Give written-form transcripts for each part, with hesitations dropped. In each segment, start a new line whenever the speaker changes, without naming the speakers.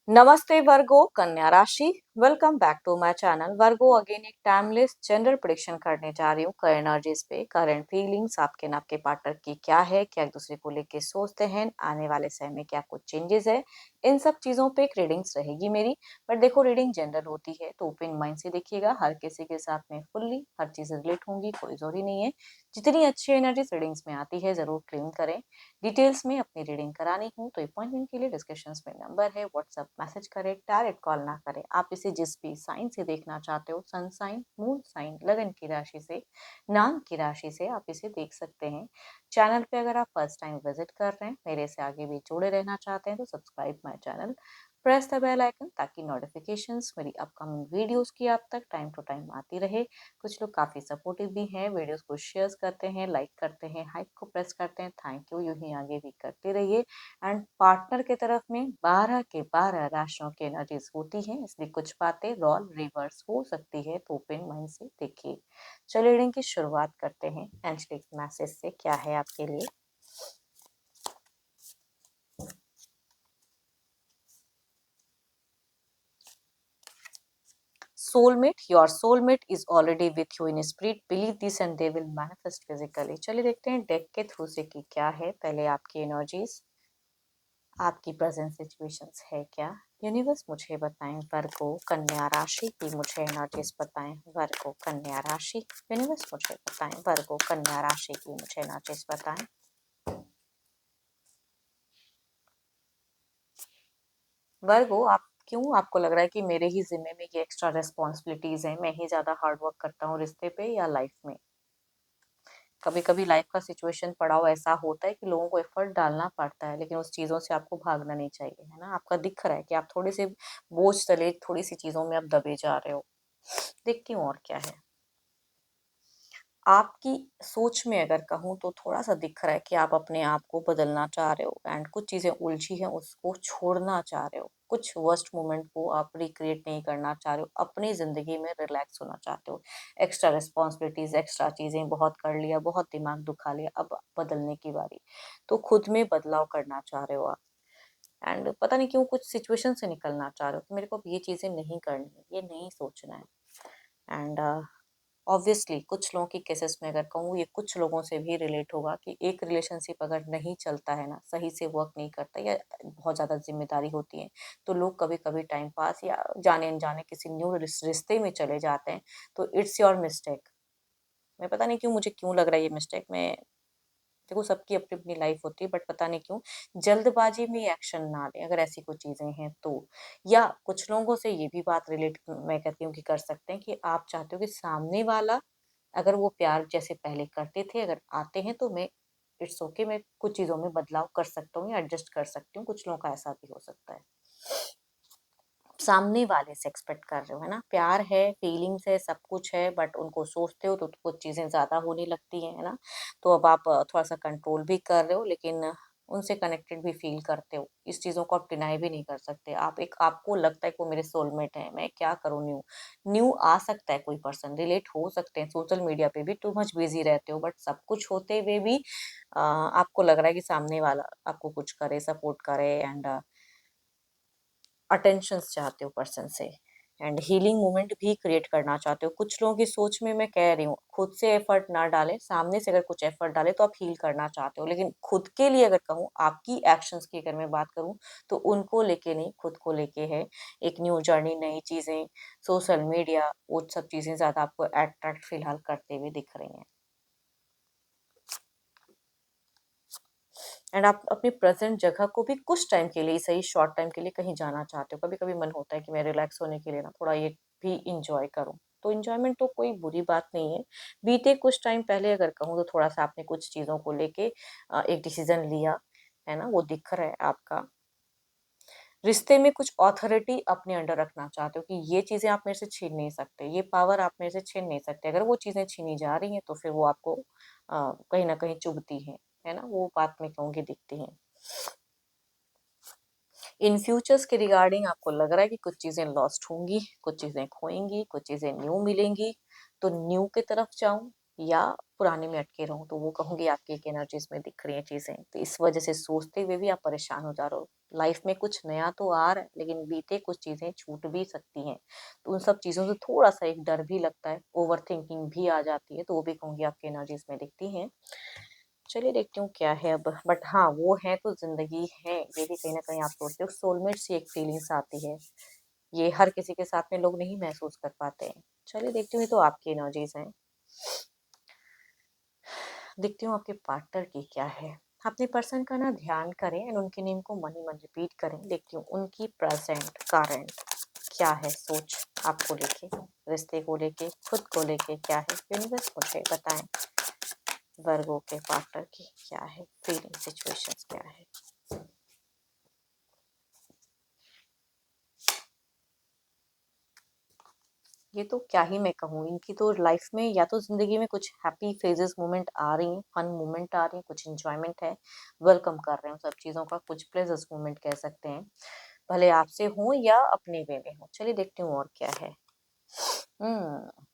नमस्ते वर्गो कन्या राशि। Welcome back to my channel Virgo. Again एक टाइमलेस जनरल प्रेडिक्शन करने जा रही हूँ करंट एनर्जीज पे, करंट फीलिंग्स आपके न आपके पार्टनर की क्या है, क्या एक दूसरे को लेके सोचते हैं, आने वाले समय में क्या कुछ चेंजेस है, इन सब चीजों पे एक रीडिंग्स रहेगी मेरी। बट देखो, रीडिंग जनरल होती है तो ओपन माइंड से देखिएगा, हर किसी के साथ में फुल्ली हर चीज रिलेट होंगी, कोई जरूरी नहीं है। जितनी अच्छी एनर्जीज रीडिंग्स में आती है जरूर क्लेम करें। डिटेल्स में अपनी रीडिंग करानी हो तो अपॉइंटमेंट के लिए डिस्कशंस में नंबर है, व्हाट्सएप मैसेज करें, डायरेक्ट कॉल ना करें। आप इसे जिस भी साइन से देखना चाहते हो, सन साइन, मून साइन, लगन की राशि से, नाम की राशि से आप इसे देख सकते हैं। चैनल पे अगर आप फर्स्ट टाइम विजिट कर रहे हैं, मेरे से आगे भी जुड़े रहना चाहते हैं तो subscribe my channel, press the bell icon ताकि नोटिफिकेशंस मेरी अपकमिंग वीडियोस की आप तक टाइम टू टाइम आती रहे। कुछ लोग काफी सपोर्टिव भी हैं, वीडियोस को शेयर करते हैं, लाइक करते हैं, हाइप को प्रेस करते हैं, थैंक यू। यूं ही आगे भी करते रहिए। एंड पार्टनर के तरफ में 12 के 12 राशियों की एनर्जीज होती हैं, इसलिए कुछ बातें रॉल रिवर्स हो सकती है, तो ओपन माइंड से देखिए। चलिए रीडिंग की शुरुआत करते हैं। एंजलिक मैसेज से क्या है आपके लिए। Soulmate, your soulmate is already with you in spirit, believe this and they will manifest physically. चलिए देखते हैं डेक के थ्रू से कि क्या है। पहले आपकी एनर्जीज, आपकी प्रेजेंट सिचुएशंस है क्या। यूनिवर्स मुझे बताएं। वर्गो कन्या राशि की मुझे एनर्जीज बताएं। वर्गो कन्या राशि, यूनिवर्स मुझे बताएं। वर्गो कन्या राशि की मुझे एनर्जीज बताएं। वर्गो, आप क्यों, आपको लग रहा है कि मेरे ही जिम्मे में ये एक्स्ट्रा रिस्पॉन्सिबिलिटीज हैं, मैं ही ज्यादा हार्ड वर्क करता हूँ रिश्ते पे या लाइफ में। कभी कभी लाइफ का सिचुएशन पड़ाव ऐसा होता है कि लोगों को एफर्ट डालना पड़ता है, लेकिन उस चीजों से आपको भागना नहीं चाहिए, है ना। आपका दिख रहा है कि आप थोड़े से बोझ तले थोड़ी सी चीजों में आप दबे जा रहे हो। देखती हूँ और क्या है। आपकी सोच में अगर कहूँ तो थोड़ा सा दिख रहा है कि आप अपने आप को बदलना चाह रहे हो, एंड कुछ चीजें उलझी हैं उसको छोड़ना चाह रहे हो। कुछ वर्स्ट मोमेंट को आप रिक्रिएट नहीं करना चाह रहे हो, अपनी जिंदगी में रिलैक्स होना चाहते हो। एक्स्ट्रा रिस्पॉन्सिबिलिटीज, एक्स्ट्रा चीजें बहुत कर लिया, बहुत दिमाग दुखा लिया, अब बदलने की बारी। तो खुद में बदलाव करना चाह रहे हो आप। एंड पता नहीं क्यों कुछ सिचुएशन से निकलना चाह रहे हो कि मेरे को अब ये चीजें नहीं करनी है, ये नहीं सोचना है। एंड ऑब्वियसली कुछ लोगों की केसेस में अगर कहूँ, ये कुछ लोगों से भी रिलेट होगा कि एक रिलेशनशिप अगर नहीं चलता है ना, सही से वर्क नहीं करता या बहुत ज़्यादा जिम्मेदारी होती है, तो लोग कभी कभी टाइम पास या जाने अनजाने किसी न्यू रिश्ते में चले जाते हैं। तो इट्स योर मिस्टेक। मैं पता नहीं क्यों, मुझे क्यों लग रहा है ये मिस्टेक। मैं देखो, सबकी अपनी अपनी लाइफ होती है, बट पता नहीं क्यों जल्दबाजी में एक्शन ना लें अगर ऐसी कुछ चीजें हैं तो। या कुछ लोगों से ये भी बात रिलेट मैं कहती हूँ कि कर सकते हैं कि आप चाहते हो कि सामने वाला, अगर वो प्यार जैसे पहले करते थे अगर आते हैं तो मैं, इट्स ओके, मैं कुछ चीजों में बदलाव कर सकता हूँ या एडजस्ट कर सकती हूँ। कुछ लोगों का ऐसा भी हो सकता है। सामने वाले से एक्सपेक्ट कर रहे हो, है ना। प्यार है, फीलिंग्स है, सब कुछ है, बट उनको सोचते हो तो कुछ चीजें ज्यादा होने लगती हैं, है ना। तो अब आप थोड़ा सा कंट्रोल भी कर रहे हो, लेकिन उनसे कनेक्टेड भी फील करते हो। इस चीजों को आप डिनाई भी नहीं कर सकते। आप एक, आपको लगता है कि वो मेरे सोलमेट है, मैं क्या करूँ। न्यू न्यू आ सकता है, कोई पर्सन रिलेट हो सकते हैं। सोशल मीडिया पे भी टू मच बिजी रहते हो, बट सब कुछ होते हुए भी आपको लग रहा है कि सामने वाला आपको कुछ करे, सपोर्ट करे, एंड अटेंशंस चाहते हो पर्सन से। एंड हीलिंग मोमेंट भी क्रिएट करना चाहते हो। कुछ लोगों की सोच में मैं कह रही हूँ, खुद से एफर्ट ना डालें, सामने से अगर कुछ एफर्ट डाले तो आप हील करना चाहते हो, लेकिन खुद के लिए अगर कहूँ, आपकी एक्शंस की अगर मैं बात करूँ, तो उनको लेके नहीं, खुद को लेके है। एक न्यू जर्नी, नई चीजें, सोशल मीडिया, वो सब चीजें ज्यादा आपको अट्रैक्ट फिलहाल करते हुए दिख रही हैं। एंड आप अपनी प्रेजेंट जगह को भी कुछ टाइम के लिए, सही शॉर्ट टाइम के लिए कहीं जाना चाहते हो। कभी कभी मन होता है कि मैं रिलैक्स होने के लिए ना थोड़ा ये भी इंजॉय करूं। तो इंजॉयमेंट तो कोई बुरी बात नहीं है। बीते कुछ टाइम पहले अगर कहूँ तो थोड़ा सा आपने कुछ चीजों को लेके एक डिसीजन लिया, है ना, वो दिख रहा है आपका। रिश्ते में कुछ अथॉरिटी अपने अंडर रखना चाहते हो कि ये चीजें आप मेरे से छीन नहीं सकते, ये पावर आप मेरे से छीन नहीं सकते। अगर वो चीजें छीनी जा रही हैं तो फिर वो आपको कहीं ना कहीं चुभती है ना, वो बात मैं कहूँगी दिखती है। इन फ्यूचर्स के रिगार्डिंग आपको लग रहा है कि कुछ चीजें लॉस्ट होंगी, कुछ चीजें खोएंगी, कुछ चीजें न्यू मिलेंगी। तो न्यू की तरफ जाऊं या पुराने में अटके रहूं, तो वो कहूंगी आपकी एक एनर्जीज में दिख रही है चीजें। तो इस वजह से सोचते हुए भी आप परेशान हो जा रहे हो लाइफ में कुछ नया तो आ रहा है, लेकिन बीते कुछ चीजें छूट भी सकती हैं। तो उन सब चीजों से थोड़ा सा एक डर भी लगता है, ओवर थिंकिंग भी आ जाती है, तो वो भी कहूंगी आपकी एनर्जीज में दिखती हैं। चलिए देखती हूँ क्या है अब। बट हाँ, वो है तो जिंदगी है, ये भी कहीं ना कहीं आप सोचते हो। सोलमेट सी एक फीलिंग्स आती है, ये हर किसी के साथ में लोग नहीं महसूस कर पाते हैं। चलिए देखती हूँ, ये तो आपकी एनर्जीज हैं। देखती हूँ आपके पार्टनर की क्या है। अपने पर्सन का ना ध्यान करें एंड उनके नेम को मन ही मन रिपीट करें। देखती हूँ उनकी प्रेजेंट करंट क्या है सोच आपको लेके, रिश्ते को लेके, खुद को लेके क्या है। यूनिवर्स मुझे बताएं वर्गो के पार्टनर की क्या है फीलिंग, सिचुएशंस क्या है। ये तो क्या ही मैं कहूँ, इनकी तो लाइफ में या तो जिंदगी में कुछ हैप्पी फेजेस मोमेंट आ रही हैं, फन मोमेंट आ रही हैं, कुछ इंजॉयमेंट है, वेलकम कर रहे हैं सब चीज़ों का, कुछ प्लेजर्स मोमेंट कह सकते हैं, भले आपसे हो या अपने वे में हो। चलिए देखती हूँ और क्या है। हम्म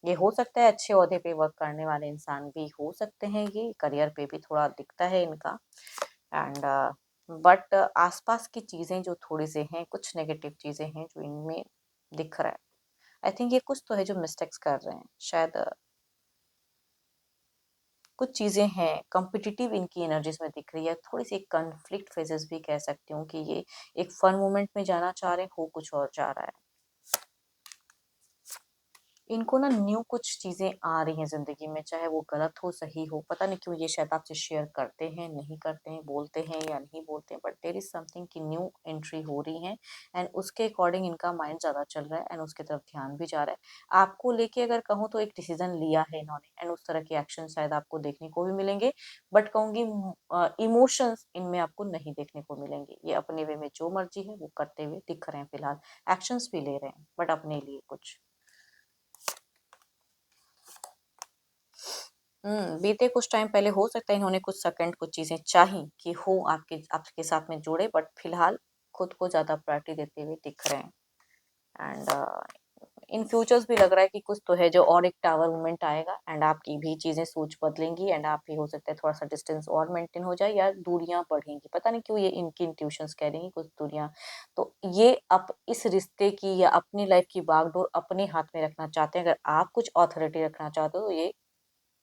ये हो सकता है अच्छे ओहदे पे वर्क करने वाले इंसान भी हो सकते हैं, ये करियर पे भी थोड़ा दिखता है इनका। एंड बट आसपास की चीजें जो थोड़ी सी हैं, कुछ नेगेटिव चीजें हैं जो इनमें दिख रहा है। आई थिंक ये कुछ तो है जो मिस्टेक्स कर रहे हैं शायद। कुछ चीजें हैं कॉम्पिटिटिव इनकी एनर्जीज में दिख रही है, थोड़ी सी कॉन्फ्लिक्ट फेजेस भी कह सकती हूँ कि ये एक फन मोमेंट में जाना चाह रहे हैं, हो कुछ और जा रहा है। इनको ना न्यू कुछ चीजें आ रही हैं जिंदगी में, चाहे वो गलत हो सही हो, पता नहीं क्यों ये शायद आपसे शेयर करते हैं, नहीं करते हैं, बोलते हैं या नहीं बोलते हैं, बट देयर इज समथिंग की न्यू एंट्री हो रही है एंड उसके अकॉर्डिंग इनका माइंड ज्यादा चल रहा है एंड उसके तरफ ध्यान भी जा रहा है। आपको लेके अगर कहूँ तो एक डिसीजन लिया है इन्होंने एंड उस तरह के एक्शन शायद आपको देखने को भी मिलेंगे, बट कहूंगी इमोशंस इनमें आपको नहीं देखने को मिलेंगे। ये अपने वे में जो मर्जी है वो करते हुए दिख रहे हैं फिलहाल, एक्शंस भी ले रहे हैं बट अपने लिए कुछ। बीते कुछ टाइम पहले हो सकता है इन्होंने कुछ सेकंड कुछ चीजें चाही कि हो आपके आपके साथ में जुड़े, बट फिलहाल खुद को ज्यादा प्रायोरिटी देते हुए दिख रहे हैं। एंड इन फ्यूचर्स भी लग रहा है कि कुछ तो है जो और एक टावर मोमेंट आएगा एंड आपकी भी चीजें सोच बदलेंगी एंड आप भी हो सकता है थोड़ा सा डिस्टेंस और मेंटेन हो जाए या दूरियां बढ़ेंगी, पता नहीं क्यों ये इनकी इंट्यूशंस कह रही हैं कुछ दूरियां। तो ये आप इस रिश्ते की या अपनी लाइफ की बागडोर अपने हाथ में रखना चाहते हैं, अगर आप कुछ अथॉरिटी रखना चाहते हो तो ये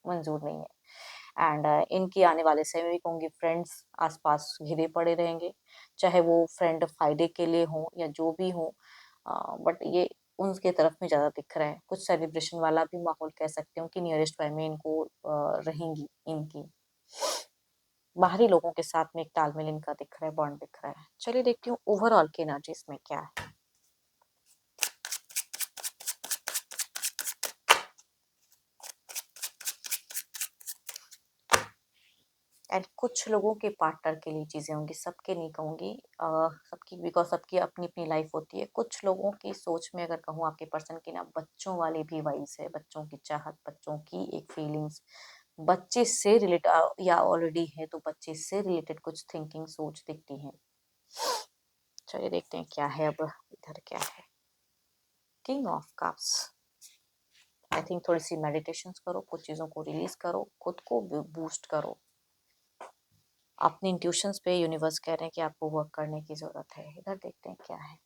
मंजूर नहीं है। एंड इनकी आने वाले समय में भी कहूँगी फ्रेंड्स आसपास घिरे पड़े रहेंगे, चाहे वो फ्रेंड फायदे के लिए हो या जो भी हो, बट ये उनके तरफ में ज़्यादा दिख रहा है। कुछ सेलिब्रेशन वाला भी माहौल कह सकते हो कि नियरेस्ट बाय में इनको रहेंगी इनकी। बाहरी लोगों के साथ में एक तालमेल इनका दिख रहा है, बॉन्ड दिख रहा है। चलिए देखती हूँ ओवरऑल की एनर्जी इसमें क्या है। एंड कुछ लोगों के पार्टनर के लिए चीजें होंगी, सबके नहीं कहूंगी, सबकी, बिकॉज सबकी अपनी अपनी लाइफ होती है। कुछ लोगों की सोच में अगर कहूँ आपके पर्सन की ना बच्चों वाली भी वाइब्स है, बच्चों की चाहत, बच्चों की एक फीलिंग्स, बच्चे से रिलेट या ऑलरेडी है तो बच्चे से रिलेटेड कुछ थिंकिंग सोच दिखती है। चलिए देखते हैं क्या है अब। इधर क्या है, king of cups. I think थोड़ी सी मेडिटेशन करो, कुछ चीजों को रिलीज करो, खुद को बूस्ट करो। अपने इंट्यूशंस पे यूनिवर्स कह रहे हैं कि आपको वर्क करने की जरूरत है। इधर देखते हैं क्या है।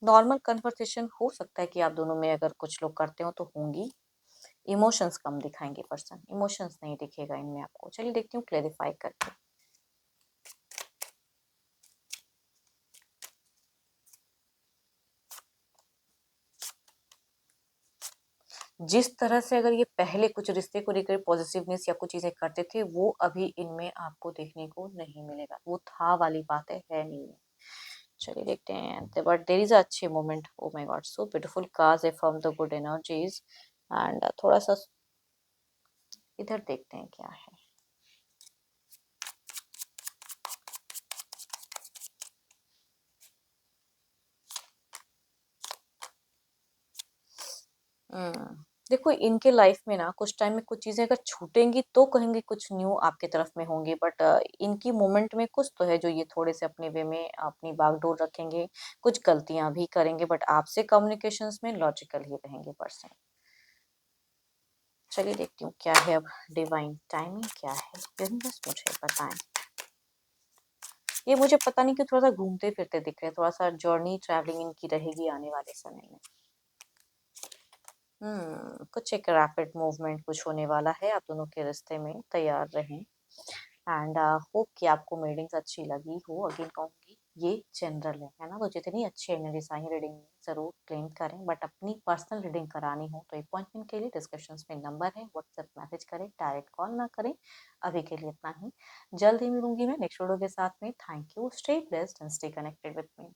नॉर्मल कन्वर्सेशन हो सकता है कि आप दोनों में अगर कुछ लोग करते हो तो होंगी। इमोशंस कम दिखाएंगे पर्सन, इमोशंस नहीं दिखेगा इनमें आपको। चलिए देखती हूँ क्लेरिफाई करके। जिस तरह से अगर ये पहले कुछ रिश्ते को लेकर पॉजिटिवनेस या कुछ चीजें करते थे, वो अभी इनमें आपको देखने को नहीं मिलेगा। वो था वाली बात है नहीं है। चलिए देखते हैं। बट देर इज अच्छे moment, oh my god so beautiful cars है from the good energies. And थोड़ा सा इधर देखते हैं क्या है। देखो इनके लाइफ में ना कुछ टाइम में कुछ चीजें अगर छूटेंगी तो कहेंगे कुछ न्यू आपके तरफ में होंगी, बट इनकी मोमेंट में कुछ तो है जो ये थोड़े से अपने वे में अपनी बागडोर रखेंगे, कुछ गलतियां भी करेंगे, बट आपसे कम्युनिकेशंस में लॉजिकल ही रहेंगे पर्सन। चलिए देखती हूँ क्या है अब डिवाइन टाइमिंग क्या है, यूनिवर्स मुझे बताएं। ये मुझे पता नहीं क्यों थोड़ा सा घूमते फिरते दिख रहे हैं, थोड़ा सा जर्नी ट्रैवलिंग इनकी रहेगी आने वाले समय में। कुछ एक रैपिड मूवमेंट कुछ होने वाला है, आप दोनों के रिश्ते में तैयार रहें। एंड होप कि आपको रीडिंग्स अच्छी लगी हो। अगेन कहूँगी ये जनरल है ना, तो जितनी अच्छी एनर्जीज आई रीडिंग में ज़रूर क्लेम करें, बट अपनी पर्सनल रीडिंग करानी हो तो अपॉइंटमेंट के लिए डिस्क्रिप्शन में नंबर है, व्हाट्सएप मैसेज करें, डायरेक्ट कॉल ना करें। अभी के लिए इतना ही, जल्द ही मिलूंगी मैं नेक्स्ट वीडियो के साथ में। Thank you, stay blessed and stay connected with me.